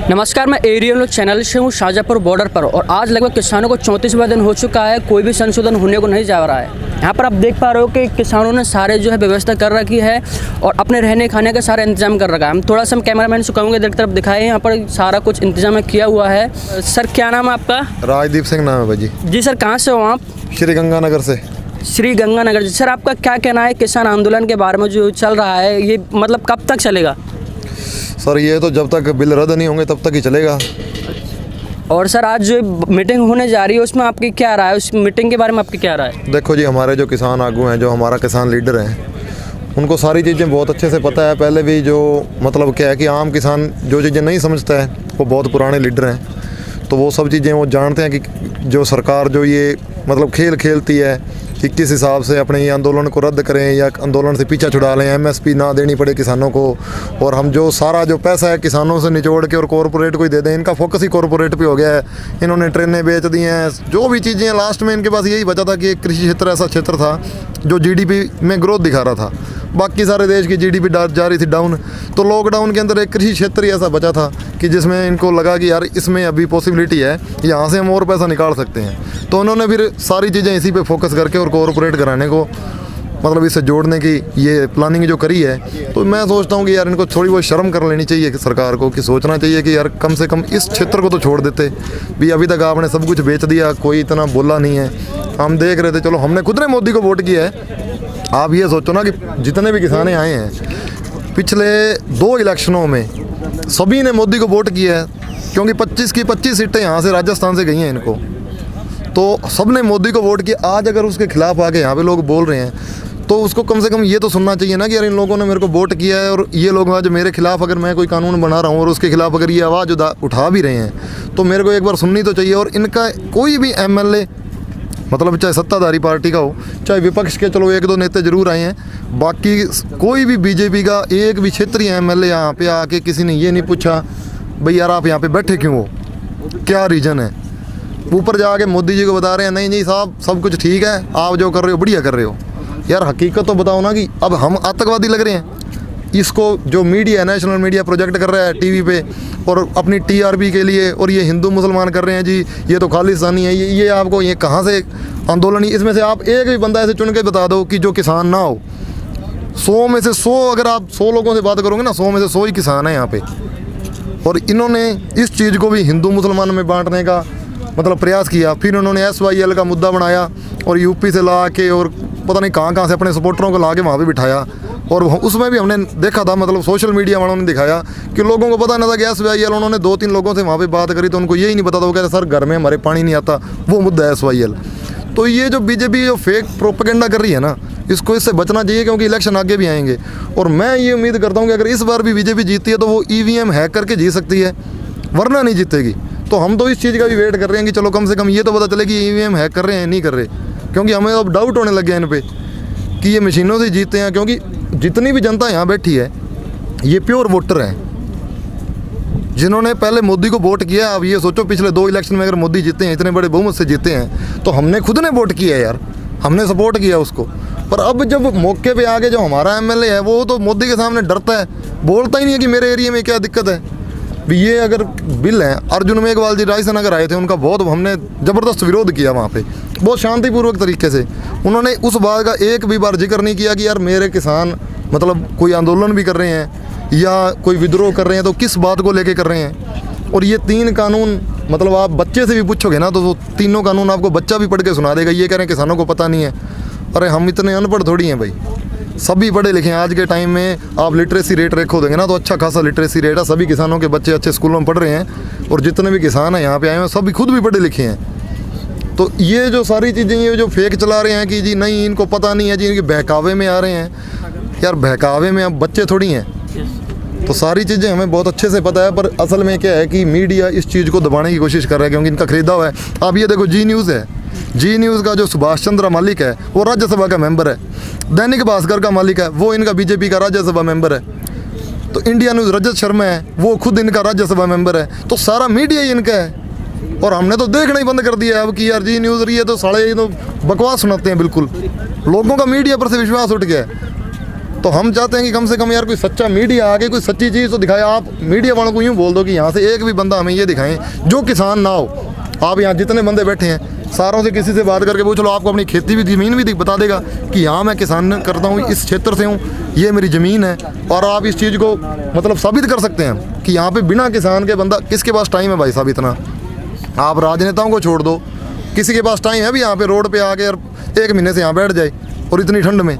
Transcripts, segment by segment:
नमस्कार, मैं aerial news channel से हूँ शाहजहाँपुर बॉर्डर पर। और आज लगभग किसानों को 34वां दिन हो चुका है, कोई भी संशोधन होने को नहीं जा रहा है। यहाँ पर आप देख पा रहे हो कि किसानों ने सारे जो है व्यवस्था कर रखी है और अपने रहने खाने का सारा इंतजाम कर रखा है। हम थोड़ा सा कैमरामैन से कहूँगा इधर की तरफ दिखाएं, यहाँ पर सारा कुछ इंतजाम किया हुआ है। सर, क्या नाम है आपका? राजदीप सिंह नाम है भाई जी सर, कहाँ से हो आप? श्री गंगानगर से। श्री गंगानगर जी। सर, आपका क्या कहना है किसान आंदोलन के बारे में जो चल रहा है, ये मतलब कब तक चलेगा? सर, ये तो जब तक बिल रद्द नहीं होंगे तब तक ही चलेगा। और सर, आज जो मीटिंग होने जा रही है उसमें आपकी क्या राय है? उस मीटिंग के बारे में आपकी क्या राय है? देखो जी, हमारे जो किसान आगू हैं, जो हमारा किसान लीडर हैं, उनको सारी चीज़ें बहुत अच्छे से पता है। पहले भी जो मतलब क्या है कि आम किसान जो चीज़ें नहीं समझता है, वो बहुत पुराने लीडर हैं, तो वो सब चीज़ें वो जानते हैं कि जो सरकार जो ये मतलब खेल खेलती है कि किस हिसाब से अपने ये आंदोलन को रद्द करें या आंदोलन से पीछा छुड़ा लें, एमएसपी ना देनी पड़े किसानों को, और हम जो सारा जो पैसा है किसानों से निचोड़ के और कॉरपोरेट को ही दे दें। इनका फोकस ही कॉरपोरेट पे हो गया है। इन्होंने ट्रेनें बेच दी हैं, जो भी चीज़ें हैं, लास्ट में इनके पास यही बचा था कि एक कृषि क्षेत्र ऐसा क्षेत्र था जो जीडीपी में ग्रोथ दिखा रहा था, बाकी सारे देश की जीडीपी जा रही थी डाउन। तो लॉकडाउन के अंदर एक कृषि क्षेत्र ही ऐसा बचा था कि जिसमें इनको लगा कि यार इसमें अभी पॉसिबिलिटी है, यहाँ से हम और पैसा निकाल सकते हैं। तो उन्होंने फिर सारी चीज़ें इसी पे फोकस करके और कॉरपोरेट कराने को मतलब इससे जोड़ने की ये प्लानिंग जो करी है। तो मैं सोचता हूँ कि यार इनको थोड़ी बहुत शर्म कर लेनी चाहिए कि सरकार को, कि सोचना चाहिए कि यार कम से कम इस क्षेत्र को तो छोड़ देते भी। अभी तक आपने सब कुछ बेच दिया, कोई इतना बोला नहीं है। हम देख रहे थे, चलो हमने खुद ने मोदी को वोट किया है। आप ये सोचो ना कि जितने भी किसान आए हैं पिछले 2 इलेक्शनों में सभी ने मोदी को वोट किया है, क्योंकि 25 की 25 सीटें यहाँ से राजस्थान से गई हैं इनको, तो सब ने मोदी को वोट किया। आज अगर उसके खिलाफ आके यहाँ पे लोग बोल रहे हैं तो उसको कम से कम ये तो सुनना चाहिए ना कि यार इन लोगों ने मेरे को वोट किया है, और ये लोग आज मेरे खिलाफ अगर मैं कोई कानून बना रहा हूँ और उसके खिलाफ अगर ये आवाज़ उठा भी रहे हैं तो मेरे को एक बार सुननी तो चाहिए। और इनका कोई भी एमएलए मतलब चाहे सत्ताधारी पार्टी का हो चाहे विपक्ष के, चलो 1-2 नेता जरूर आए हैं, बाकी कोई भी बीजेपी का एक भी क्षेत्रीय एमएलए यहाँ पे आके किसी ने ये नहीं पूछा भाई यार आप यहाँ पे बैठे क्यों हो, क्या रीज़न है। ऊपर जाके मोदी जी को बता रहे हैं नहीं साहब सब कुछ ठीक है, आप जो कर रहे हो बढ़िया कर रहे हो। यार हकीकत तो बताओ ना कि अब हम आतंकवादी लग रहे हैं। इसको जो मीडिया है, नेशनल मीडिया प्रोजेक्ट कर रहा है टीवी पे और अपनी टीआरपी के लिए, और ये हिंदू मुसलमान कर रहे हैं जी, ये तो खालिस्तानी है, ये आपको ये कहाँ से आंदोलन। इसमें से आप एक भी बंदा ऐसे चुन के बता दो कि जो किसान ना हो। 100 में से 100 अगर आप 100 लोगों से बात करोगे ना, 100 में से 100 ही किसान है यहाँ पे। और इन्होंने इस चीज़ को भी हिंदू मुसलमान में बांटने का मतलब प्रयास किया। फिर उन्होंने SYL का मुद्दा बनाया और यूपी से ला के और पता नहीं कहाँ से अपने सपोर्टरों को ला के वहाँ पे बिठाया। और उसमें भी हमने देखा था, मतलब सोशल मीडिया वालों ने दिखाया कि लोगों को पता नहीं था कि SYL, उन्होंने 2-3 लोगों से वहाँ पे बात करी तो उनको यही नहीं पता था। वो कहते सर घर में हमारे पानी नहीं आता, वो मुद्दा है SYL। तो ये जो बीजेपी जो फेक प्रोपेगेंडा कर रही है ना, इसको इससे बचना चाहिए, क्योंकि इलेक्शन आगे भी आएंगे। और मैं ये उम्मीद करता हूँ कि अगर इस बार भी बीजेपी जीतती है तो वो EVM हैक करके जीत सकती है, वरना नहीं जीतेगी। तो हम तो इस चीज़ का भी वेट कर रहे हैं कि चलो कम से कम ये तो पता चले कि EVM हैक कर रहे हैं नहीं कर रहे, क्योंकि हमें अब डाउट होने लग गया इन पर कि ये मशीनों से जीतते हैं। क्योंकि जितनी भी जनता यहाँ बैठी है ये प्योर वोटर हैं जिन्होंने पहले मोदी को वोट किया। अब ये सोचो पिछले 2 इलेक्शन में अगर मोदी जीते हैं, इतने बड़े बहुमत से जीते हैं, तो हमने खुद ने वोट किया यार, हमने सपोर्ट किया उसको। पर अब जब मौके पे आके जो हमारा MLA है वो तो मोदी के सामने डरता है, बोलता ही नहीं है कि मेरे एरिया में क्या दिक्कत है। भी ये अगर बिल है, अर्जुन मेघवाल जी राजस्थान अगर आए थे, उनका बहुत हमने ज़बरदस्त विरोध किया वहाँ पे, बहुत शांतिपूर्वक तरीके से। उन्होंने उस बात का एक भी बार जिक्र नहीं किया कि यार मेरे किसान मतलब कोई आंदोलन भी कर रहे हैं या कोई विद्रोह कर रहे हैं तो किस बात को लेके कर रहे हैं। और ये 3 कानून मतलब आप बच्चे से भी पूछोगे ना तो वो तीनों कानून आपको बच्चा भी पढ़ के सुना देगा। ये कह रहे हैं किसानों को पता नहीं है। अरे हम इतने अनपढ़ थोड़ी हैं भाई, सभी पढ़े लिखे हैं। आज के टाइम में आप लिटरेसी रेट देखो देंगे ना तो अच्छा खासा लिटरेसी रेट है, सभी किसानों के बच्चे अच्छे स्कूलों में पढ़ रहे हैं। और जितने भी किसान हैं यहाँ पे आए हैं सभी खुद भी पढ़े लिखे हैं। तो ये जो सारी चीज़ें ये जो फेक चला रहे हैं कि जी नहीं इनको पता नहीं है जी, इनके बहकावे में आ रहे हैं। यार बहकावे में अब बच्चे थोड़ी हैं, तो सारी चीज़ें हमें बहुत अच्छे से पता है। पर असल में क्या है कि मीडिया इस चीज़ को दबाने की कोशिश कर रहा है, क्योंकि इनका खरीदा हुआ है। अब ये देखो जी न्यूज़ है, जी न्यूज़ का जो सुभाष चंद्र मलिक है वो राज्यसभा का मेंबर है। दैनिक भास्कर का मालिक है वो इनका बीजेपी का राज्यसभा मेंबर है। तो इंडिया न्यूज़ रजत शर्मा है वो खुद इनका राज्यसभा मेंबर है। तो सारा मीडिया ही इनका है। और हमने तो देखना ही बंद कर दिया है अब कि यार जी न्यूज़ रही है तो साले ये तो बकवास सुनाते हैं बिल्कुल। लोगों का मीडिया पर से विश्वास उठ गया है। तो हम चाहते हैं कि कम से कम यार कोई सच्चा मीडिया आके कोई सच्ची चीज़ तो दिखाए। आप मीडिया वालों को यूँ बोल दो कि यहाँ से एक भी बंदा हमें ये दिखाएं जो किसान ना हो। आप यहाँ जितने बंदे बैठे हैं सारों से किसी से बात करके पूछ लो, आपको अपनी खेती भी ज़मीन भी बता देगा कि यहाँ मैं किसान करता हूँ, इस क्षेत्र से हूँ, ये मेरी ज़मीन है। और आप इस चीज़ को मतलब साबित कर सकते हैं कि यहाँ पे बिना किसान के बंदा, किसके पास टाइम है भाई साहब इतना? आप राजनेताओं को छोड़ दो, किसी के पास टाइम है भी यहाँ पे रोड पे आके और 1 महीने से यहाँ बैठ जाए और इतनी ठंड में?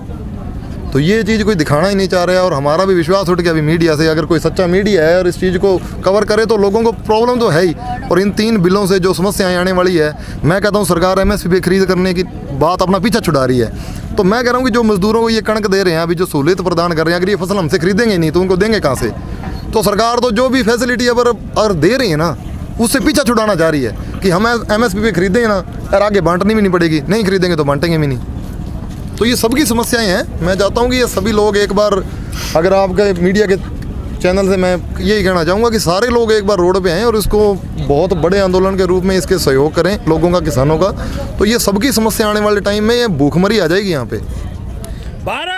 तो ये चीज़ कोई दिखाना ही नहीं चाह रहा है। और हमारा भी विश्वास उठ गया अभी मीडिया से, अगर कोई सच्चा मीडिया है और इस चीज़ को कवर करे तो लोगों को प्रॉब्लम तो है ही। और इन 3 बिलों से जो समस्याएं आने वाली है, मैं कहता हूँ सरकार MSP पे खरीद करने की बात अपना पीछा छुड़ा रही है। तो मैं कह रहा हूँ कि जो मजदूरों को ये कणक दे रहे हैं, अभी जो सहूलियत प्रदान कर रहे हैं, अगर ये फसल हमसे खरीदेंगे ही नहीं तो उनको देंगे कहाँ से? तो सरकार तो जो भी फैसिलिटी अगर दे रही है ना, उससे पीछा छुड़ाना चाह रही है कि हम MSP पे खरीदेंगे ना और आगे बांटनी भी नहीं पड़ेगी, नहीं खरीदेंगे तो बांटेंगे भी नहीं। तो ये सबकी समस्याएं हैं। मैं चाहता हूँ कि ये सभी लोग एक बार, अगर आपके मीडिया के चैनल से मैं यही कहना चाहूँगा कि सारे लोग एक बार रोड पे आएँ और इसको बहुत बड़े आंदोलन के रूप में इसके सहयोग करें लोगों का, किसानों का। तो ये सबकी समस्या आने वाले टाइम में ये भूखमरी आ जाएगी यहाँ पे। भारत